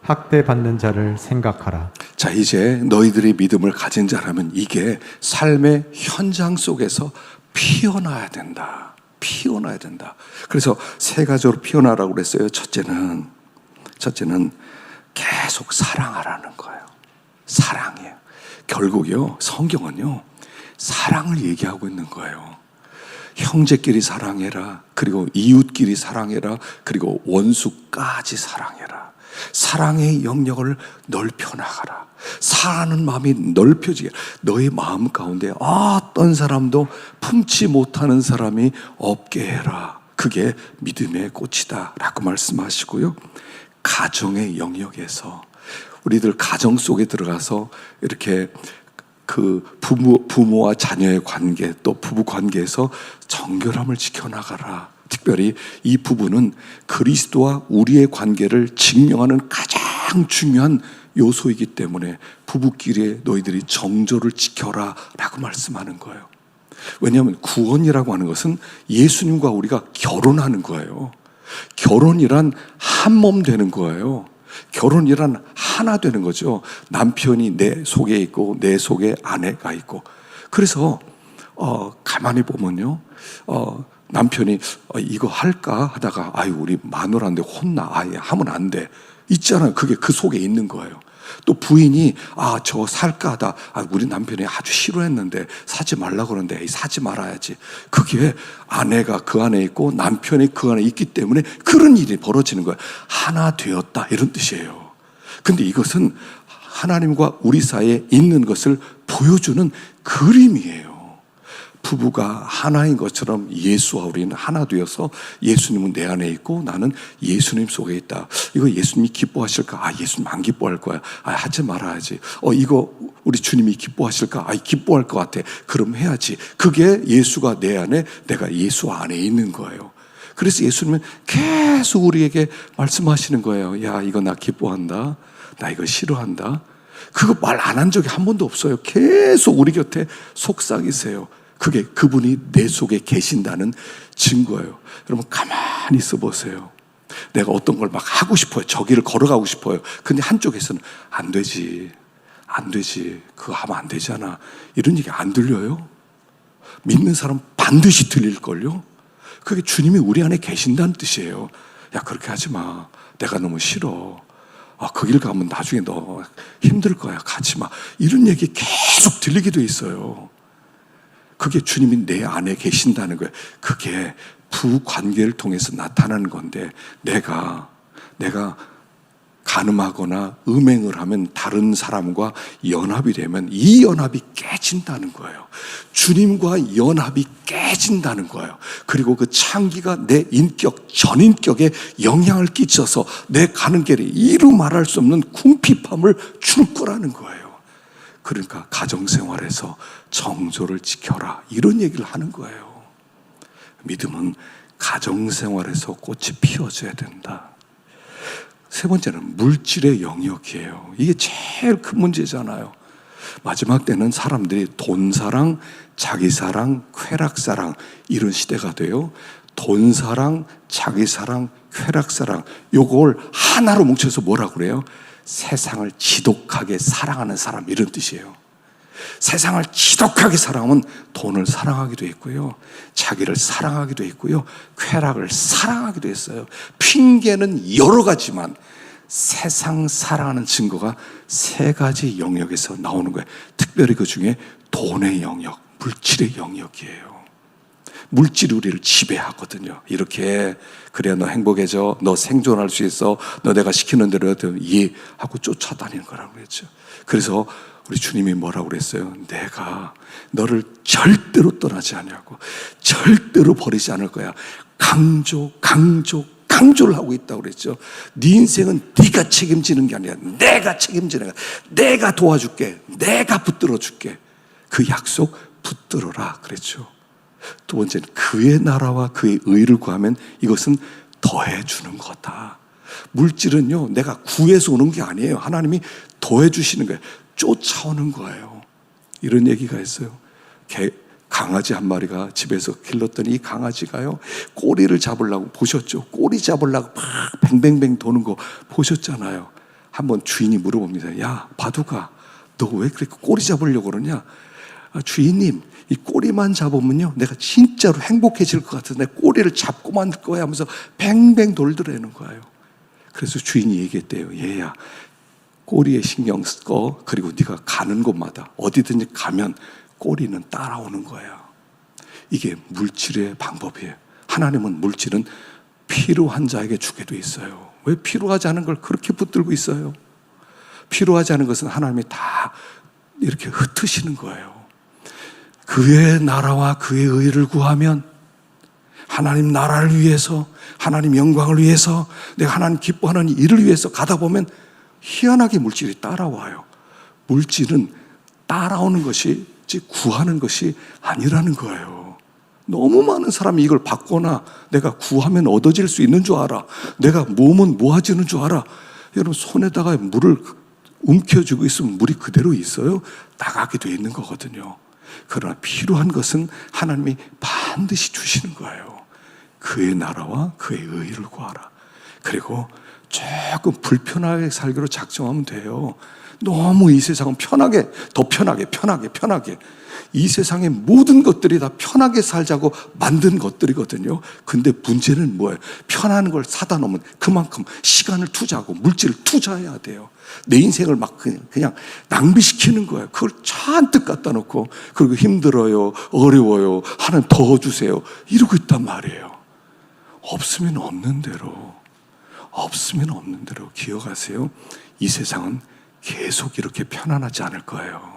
학대받는 자를 생각하라. 자, 이제 너희들이 믿음을 가진 자라면 이게 삶의 현장 속에서 피어나야 된다. 피어나야 된다. 그래서 세 가지로 피어나라고 그랬어요. 첫째는 계속 사랑하라는 거예요. 사랑이에요. 결국요, 성경은요, 사랑을 얘기하고 있는 거예요. 형제끼리 사랑해라. 그리고 이웃끼리 사랑해라. 그리고 원수까지 사랑해라. 사랑의 영역을 넓혀나가라. 사랑하는 마음이 넓혀지게, 너의 마음 가운데 어떤 사람도 품지 못하는 사람이 없게 해라. 그게 믿음의 꽃이다 라고 말씀하시고요. 가정의 영역에서 우리들 가정 속에 들어가서 이렇게 그 부모와 자녀의 관계, 또 부부 관계에서 정결함을 지켜나가라. 특별히 이 부부는 그리스도와 우리의 관계를 증명하는 가장 중요한 요소이기 때문에 부부끼리 너희들이 정조를 지켜라 라고 말씀하는 거예요. 왜냐하면 구원이라고 하는 것은 예수님과 우리가 결혼하는 거예요. 결혼이란 한 몸 되는 거예요. 결혼이란 하나 되는 거죠. 남편이 내 속에 있고 내 속에 아내가 있고. 그래서 가만히 보면요, 남편이 이거 할까 하다가 우리 마누라인데 혼나, 하면 안 돼. 있잖아요. 그게 그 속에 있는 거예요. 또 부인이 저 살까 하다 우리 남편이 아주 싫어했는데 사지 말라고 그러는데 에이, 사지 말아야지. 그게 아내가 그 안에 있고 남편이 그 안에 있기 때문에 그런 일이 벌어지는 거예요. 하나 되었다 이런 뜻이에요. 근데 이것은 하나님과 우리 사이에 있는 것을 보여주는 그림이에요. 부부가 하나인 것처럼 예수와 우리는 하나 되어서 예수님은 내 안에 있고 나는 예수님 속에 있다. 이거 예수님이 기뻐하실까? 예수님 안 기뻐할 거야. 하지 말아야지. 이거 우리 주님이 기뻐하실까? 기뻐할 것 같아. 그럼 해야지. 그게 예수가 내 안에, 내가 예수 안에 있는 거예요. 그래서 예수님은 계속 우리에게 말씀하시는 거예요. 야, 이거 나 기뻐한다. 나 이거 싫어한다. 그거 말 안 한 적이 한 번도 없어요. 계속 우리 곁에 속삭이세요. 그게 그분이 내 속에 계신다는 증거예요. 여러분 가만히 있어 보세요. 내가 어떤 걸 막 하고 싶어요. 저 길을 걸어가고 싶어요. 근데 한쪽에서는 안 되지. 그거 하면 안 되잖아. 이런 얘기 안 들려요? 믿는 사람 반드시 들릴걸요? 그게 주님이 우리 안에 계신다는 뜻이에요. 야, 그렇게 하지 마. 내가 너무 싫어. 그 길 가면 나중에 너 힘들 거야. 가지 마. 이런 얘기 계속 들리게 돼 있어요. 그게 주님이 내 안에 계신다는 거예요. 그게 부관계를 통해서 나타나는 건데 내가 간음하거나 음행을 하면 다른 사람과 연합이 되면 이 연합이 깨진다는 거예요. 주님과 연합이 깨진다는 거예요. 그리고 그 창기가 내 인격, 전인격에 영향을 끼쳐서 내 가는 길에 이루 말할 수 없는 궁핍함을 주는 거라는 거예요. 그러니까 가정생활에서 정조를 지켜라 이런 얘기를 하는 거예요. 믿음은 가정생활에서 꽃이 피어져야 된다. 세 번째는 물질의 영역이에요. 이게 제일 큰 문제잖아요. 마지막 때는 사람들이 돈사랑, 자기사랑, 쾌락사랑 이런 시대가 돼요. 돈사랑, 자기사랑, 쾌락사랑 요걸 하나로 뭉쳐서 뭐라고 그래요? 세상을 지독하게 사랑하는 사람 이런 뜻이에요. 세상을 지독하게 사랑하면 돈을 사랑하기도 했고요, 자기를 사랑하기도 했고요, 쾌락을 사랑하기도 했어요. 핑계는 여러 가지만 세상 사랑하는 증거가 세 가지 영역에서 나오는 거예요. 특별히 그 중에 돈의 영역, 물질의 영역이에요. 물질이 우리를 지배하거든요. 이렇게 그래야 너 행복해져, 너 생존할 수 있어, 너 내가 시키는 대로 하고 쫓아다니는 거라고 그랬죠. 그래서 우리 주님이 뭐라고 그랬어요? 내가 너를 절대로 떠나지 않냐고, 절대로 버리지 않을 거야. 강조를 하고 있다고 그랬죠. 네 인생은 네가 책임지는 게 아니라 내가 책임지는 거야. 내가 도와줄게, 내가 붙들어 줄게. 그 약속 붙들어라 그랬죠. 두 번째는 그의 나라와 그의 의를 구하면 이것은 더해주는 거다. 물질은요, 내가 구해서 오는 게 아니에요. 하나님이 더해주시는 거예요. 쫓아오는 거예요. 이런 얘기가 있어요. 강아지 한 마리가 집에서 길렀더니 이 강아지가요, 꼬리를 잡으려고, 보셨죠? 꼬리 잡으려고 막 뱅뱅뱅 도는 거 보셨잖아요. 한번 주인이 물어봅니다. 야, 바둑아, 너 왜 그렇게 꼬리 잡으려고 그러냐? 주인님, 이 꼬리만 잡으면요, 내가 진짜로 행복해질 것 같은데 꼬리를 잡고만 들 거야 하면서 뱅뱅 돌더라는 거예요. 그래서 주인이 얘기했대요. 얘야, 꼬리에 신경 쓰고, 그리고 네가 가는 곳마다 어디든지 가면 꼬리는 따라오는 거야. 이게 물질의 방법이에요. 하나님은 물질은 필요한 자에게 주게 돼 있어요. 왜 필요하지 않은 걸 그렇게 붙들고 있어요? 필요하지 않은 것은 하나님이 다 이렇게 흩으시는 거예요. 그의 나라와 그의 의를 구하면, 하나님 나라를 위해서, 하나님 영광을 위해서, 내가 하나님 기뻐하는 일을 위해서 가다 보면 희한하게 물질이 따라와요. 물질은 따라오는 것이 구하는 것이 아니라는 거예요. 너무 많은 사람이 이걸 받거나 내가 구하면 얻어질 수 있는 줄 알아, 내가 모으면 모아지는 줄 알아. 여러분, 손에다가 물을 움켜쥐고 있으면 물이 그대로 있어요? 나가게 돼 있는 거거든요. 그러나 필요한 것은 하나님이 반드시 주시는 거예요. 그의 나라와 그의 의를 구하라. 그리고 조금 불편하게 살기로 작정하면 돼요. 너무 이 세상은 편하게, 더 편하게, 편하게. 이 세상의 모든 것들이 다 편하게 살자고 만든 것들이거든요. 근데 문제는 뭐예요? 편한 걸 사다 놓으면 그만큼 시간을 투자하고 물질을 투자해야 돼요. 내 인생을 막 그냥 낭비시키는 거예요. 그걸 잔뜩 갖다 놓고, 그리고 힘들어요, 어려워요, 하나님 더 주세요, 이러고 있단 말이에요. 없으면 없는 대로 기억하세요. 이 세상은 계속 이렇게 편안하지 않을 거예요.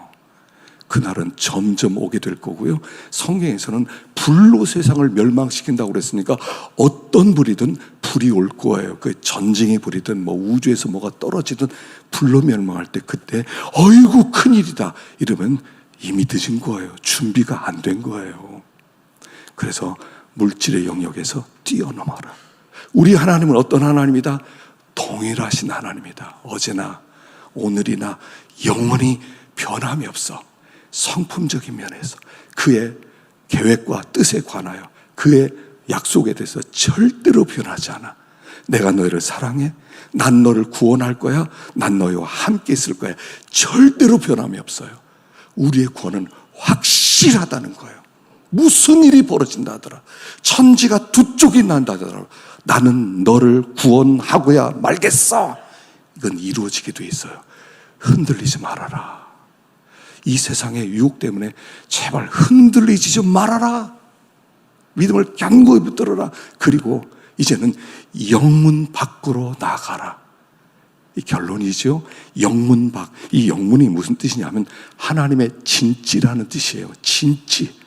그날은 점점 오게 될 거고요. 성경에서는 불로 세상을 멸망시킨다고 그랬으니까 어떤 불이든 불이 올 거예요. 그 전쟁의 불이든 뭐 우주에서 뭐가 떨어지든 불로 멸망할 때, 그때 어이구 큰일이다 이러면 이미 늦은 거예요. 준비가 안 된 거예요. 그래서 물질의 영역에서 뛰어넘어라. 우리 하나님은 어떤 하나님이다? 동일하신 하나님이다. 어제나 오늘이나 영원히 변함이 없어. 성품적인 면에서 그의 계획과 뜻에 관하여 그의 약속에 대해서 절대로 변하지 않아. 내가 너희를 사랑해, 난 너를 구원할 거야, 난 너희와 함께 있을 거야. 절대로 변함이 없어요. 우리의 구원은 확실하다는 거예요. 무슨 일이 벌어진다 하더라, 천지가 두 쪽이 난다 하더라, 나는 너를 구원하고야 말겠어. 이건 이루어지게 돼 있어요. 흔들리지 말아라. 이 세상의 유혹 때문에 제발 흔들리지 좀 말아라. 믿음을 견고히 붙들어라. 그리고 이제는 영문 밖으로 나가라. 이 결론이죠. 영문 밖. 이 영문이 무슨 뜻이냐면 하나님의 진지라는 뜻이에요. 진지.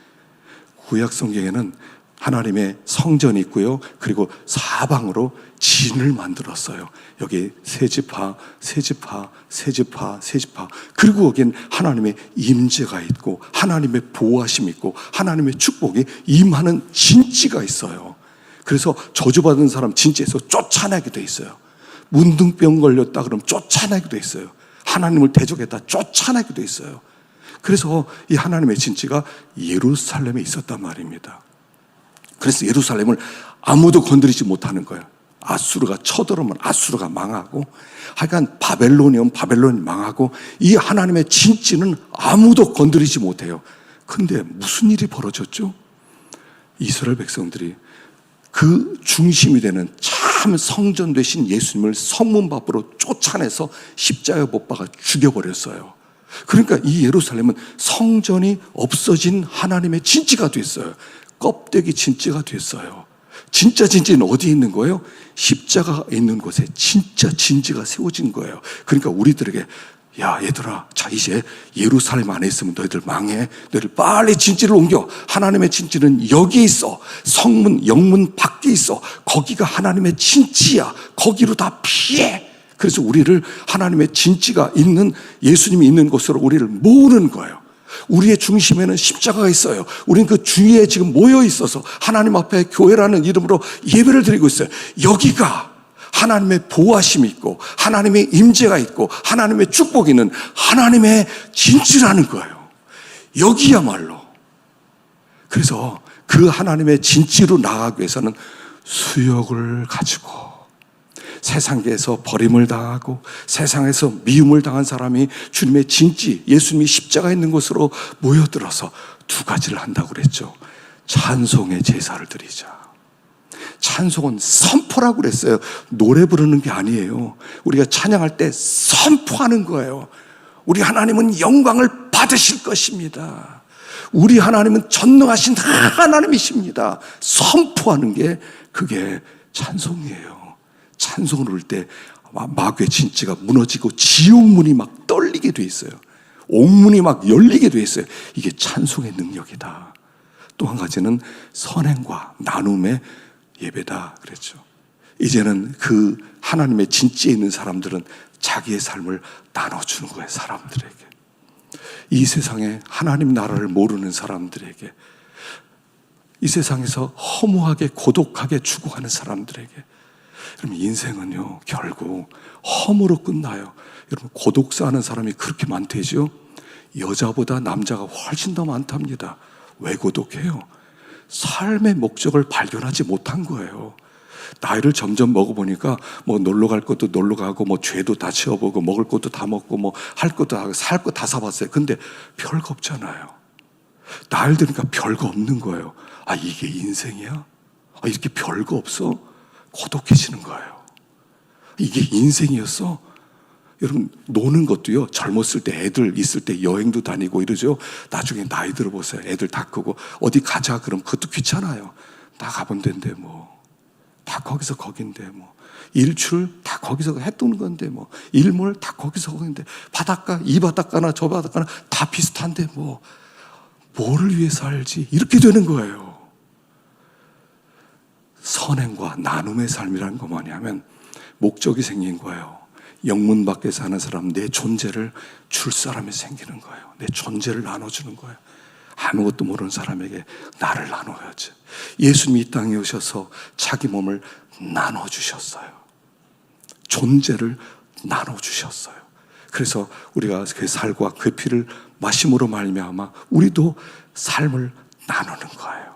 구약 성경에는 하나님의 성전이 있고요. 그리고 사방으로 진을 만들었어요. 여기 세 지파. 그리고 여기엔 하나님의 임재가 있고 하나님의 보호하심이 있고 하나님의 축복이 임하는 진지가 있어요. 그래서 저주받은 사람 진지에서 쫓아내게 돼 있어요. 문둥병 걸렸다 그러면 쫓아내게 돼 있어요. 하나님을 대적했다 쫓아내게 돼 있어요. 그래서 이 하나님의 진지가 예루살렘에 있었단 말입니다. 그래서 예루살렘을 아무도 건드리지 못하는 거예요. 아수르가 쳐들어오면 아수르가 망하고, 하여간 바벨론이 망하고, 이 하나님의 진지는 아무도 건드리지 못해요. 근데 무슨 일이 벌어졌죠? 이스라엘 백성들이 그 중심이 되는 참 성전 되신 예수님을 성문 밖으로 쫓아내서 십자가에 못 박아 죽여버렸어요. 그러니까 이 예루살렘은 성전이 없어진 하나님의 진지가 됐어요. 껍데기 진지가 됐어요. 진짜 진지는 어디에 있는 거예요? 십자가가 있는 곳에 진짜 진지가 세워진 거예요. 그러니까 우리들에게, 야 얘들아, 자 이제 예루살렘 안에 있으면 너희들 망해. 너희들 빨리 진지를 옮겨. 하나님의 진지는 여기 있어. 성문 영문 밖에 있어. 거기가 하나님의 진지야. 거기로 다 피해. 그래서 우리를 하나님의 진지가 있는, 예수님이 있는 곳으로 우리를 모으는 거예요. 우리의 중심에는 십자가가 있어요. 우리는 그 주위에 지금 모여 있어서 하나님 앞에 교회라는 이름으로 예배를 드리고 있어요. 여기가 하나님의 보호하심이 있고 하나님의 임재가 있고 하나님의 축복이 있는 하나님의 진지라는 거예요. 여기야말로. 그래서 그 하나님의 진지로 나아가기 위해서는 수욕을 가지고, 세상에서 버림을 당하고 세상에서 미움을 당한 사람이 주님의 진지, 예수님이 십자가 있는 곳으로 모여들어서 두 가지를 한다고 그랬죠. 찬송의 제사를 드리자. 찬송은 선포라고 그랬어요. 노래 부르는 게 아니에요. 우리가 찬양할 때 선포하는 거예요. 우리 하나님은 영광을 받으실 것입니다. 우리 하나님은 전능하신 하나님이십니다. 선포하는 게 그게 찬송이에요. 찬송을 부를 때 마귀의 진지가 무너지고 지옥문이 막 떨리게 돼 있어요. 옥문이 막 열리게 돼 있어요. 이게 찬송의 능력이다. 또 한 가지는 선행과 나눔의 예배다 그랬죠. 이제는 그 하나님의 진지에 있는 사람들은 자기의 삶을 나눠주는 거예요. 사람들에게. 이 세상에 하나님 나라를 모르는 사람들에게, 이 세상에서 허무하게 고독하게 죽어가는 사람들에게. 여러분 인생은요 결국 허무로 끝나요. 여러분 고독사하는 사람이 그렇게 많대죠. 여자보다 남자가 훨씬 더 많답니다. 왜 고독해요? 삶의 목적을 발견하지 못한 거예요. 나이를 점점 먹어보니까 뭐 놀러 갈 것도 놀러 가고 뭐 죄도 다 치워보고 먹을 것도 다 먹고 뭐 할 것도 하고 살 거 다 사봤어요. 근데 별거 없잖아요. 나이를 들으니까 별거 없는 거예요. 아, 이게 인생이야? 아, 이렇게 별거 없어? 고독해지는 거예요. 이게 인생이었어? 여러분, 노는 것도요, 젊었을 때 애들 있을 때 여행도 다니고 이러죠. 나중에 나이 들어보세요. 애들 다 크고 어디 가자 그럼 그것도 귀찮아요. 나 가본 데인데 뭐 다 거기서 거긴데 뭐 일출 다 거기서 해 뜨는 건데 뭐 일몰 다 거기서 거긴데 바닷가 이 바닷가나 저 바닷가나 다 비슷한데 뭐 뭐를 위해서 살지? 이렇게 되는 거예요. 선행과 나눔의 삶이라는 거 뭐냐면 목적이 생긴 거예요. 영문 밖에 사는 사람, 내 존재를 줄 사람이 생기는 거예요. 내 존재를 나눠주는 거예요. 아무것도 모르는 사람에게 나를 나눠야지. 예수님이 이 땅에 오셔서 자기 몸을 나눠주셨어요. 존재를 나눠주셨어요. 그래서 우리가 그 살과 그 피를 마심으로 말미암아 우리도 삶을 나누는 거예요.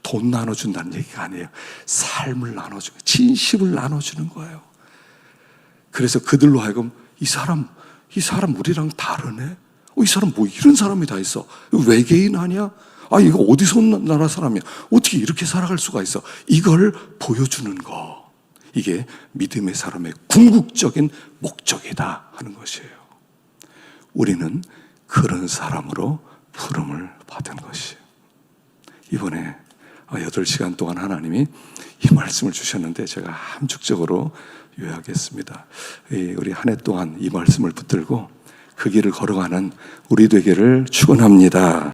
돈 나눠준다는 얘기가 아니에요. 삶을 나눠주는, 진심을 나눠주는 거예요. 그래서 그들로 하여금 이 사람 우리랑 다르네? 이 사람 뭐 이런 사람이 다 있어? 외계인 아니야? 아, 이거 어디서 온 나라 사람이야? 어떻게 이렇게 살아갈 수가 있어? 이걸 보여주는 거. 이게 믿음의 사람의 궁극적인 목적이다 하는 것이에요. 우리는 그런 사람으로 부름을 받은 것이에요. 이번에 8시간 동안 하나님이 이 말씀을 주셨는데 제가 함축적으로 요약했습니다. 우리 한 해 동안 이 말씀을 붙들고 그 길을 걸어가는 우리 되기를 축원합니다.